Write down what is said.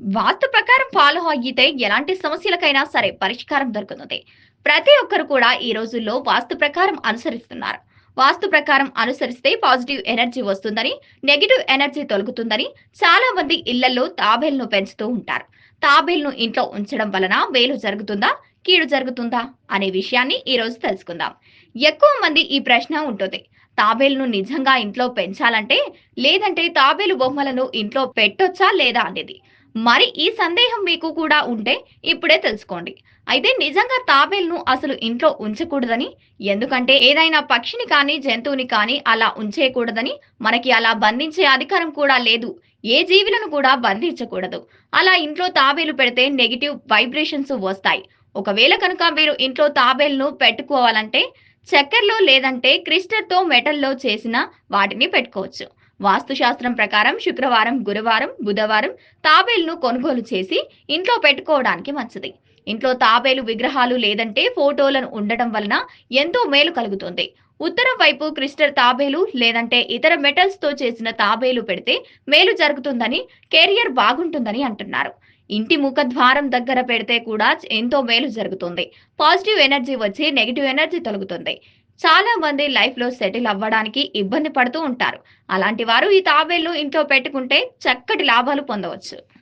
వాస్తు ప్రకారం ఫాలో అయ్యితే ఎలాంటి సమస్యలకైనా సరే పరిష్కారం దొరుకుతుంది. ప్రతి ఒక్కరు కూడా ఈ రోజుల్లో వాస్తు ప్రకారం అనుసరిస్తున్నారు. వాస్తు ప్రకారం అనుసరిస్తే పాజిటివ్ ఎనర్జీ వస్తుందని, నెగెటివ్ ఎనర్జీ తొలగుతుందని చాలా మంది ఇళ్లలో తాబేలును పెంచుతూ ఉంటారు. తాబేలును ఇంట్లో ఉంచడం వలన మేలు జరుగుతుందా? కీడు జరుగుతుందా? అనే విషయాన్ని ఈ రోజు తెలుసుకుందాం. ఎక్కువ మంది ఈ ప్రశ్న ఉంటుంది. తాబేలును నిజంగా ఇంట్లో పెంచాలంటే, లేదంటే తాబేలు బొమ్మలను ఇంట్లో పెట్టొచ్చా లేదా అనేది. మరి ఈ సందేహం మీకు కూడా ఉంటే ఇప్పుడే తెలుసుకోండి. అయితే నిజంగా తాబేలును అసలు ఇంట్లో ఉంచకూడదని, ఎందుకంటే ఏదైనా పక్షిని కానీ, జంతువుని కానీ అలా ఉంచేయకూడదని, మనకి అలా బంధించే అధికారం కూడా లేదు. ఏ జీవులను కూడా బంధించకూడదు. అలా ఇంట్లో తాబేలు పెడితే నెగెటివ్ వైబ్రేషన్స్ వస్తాయి. ఒకవేళ కనుక మీరు ఇంట్లో తాబేలును పెట్టుకోవాలంటే చక్కెరలో లేదంటే క్రిస్టల్‌తో మెటల్‌లో చేసిన వాటిని పెట్టుకోవచ్చు. వాస్తుశాస్త్రం ప్రకారం శుక్రవారం, గురువారం, బుధవారం తాబేలును కొనుగోలు చేసి ఇంట్లో పెట్టుకోవడానికి మంచిది. ఇంట్లో తాబేలు విగ్రహాలు లేదంటే ఫోటోలను ఉండటం వలన ఎంతో మేలు కలుగుతుంది. ఉత్తరం వైపు క్రిస్టల్ తాబేలు లేదంటే ఇతర మెటల్స్ తో చేసిన తాబేలు పెడితే మేలు జరుగుతుందని, కెరియర్ బాగుంటుందని అంటున్నారు. ఇంటి ముఖద్వారం దగ్గర పెడితే కూడా ఎంతో మేలు జరుగుతుంది. పాజిటివ్ ఎనర్జీ వచ్చి నెగెటివ్ ఎనర్జీ తొలగుతుంది. చాలా మంది లైఫ్ లో సెటిల్ అవ్వడానికి ఇబ్బంది పడుతూ ఉంటారు. అలాంటి వారు ఈ తాబేళ్లు ఇంట్లో పెట్టుకుంటే చక్కటి లాభాలు పొందవచ్చు.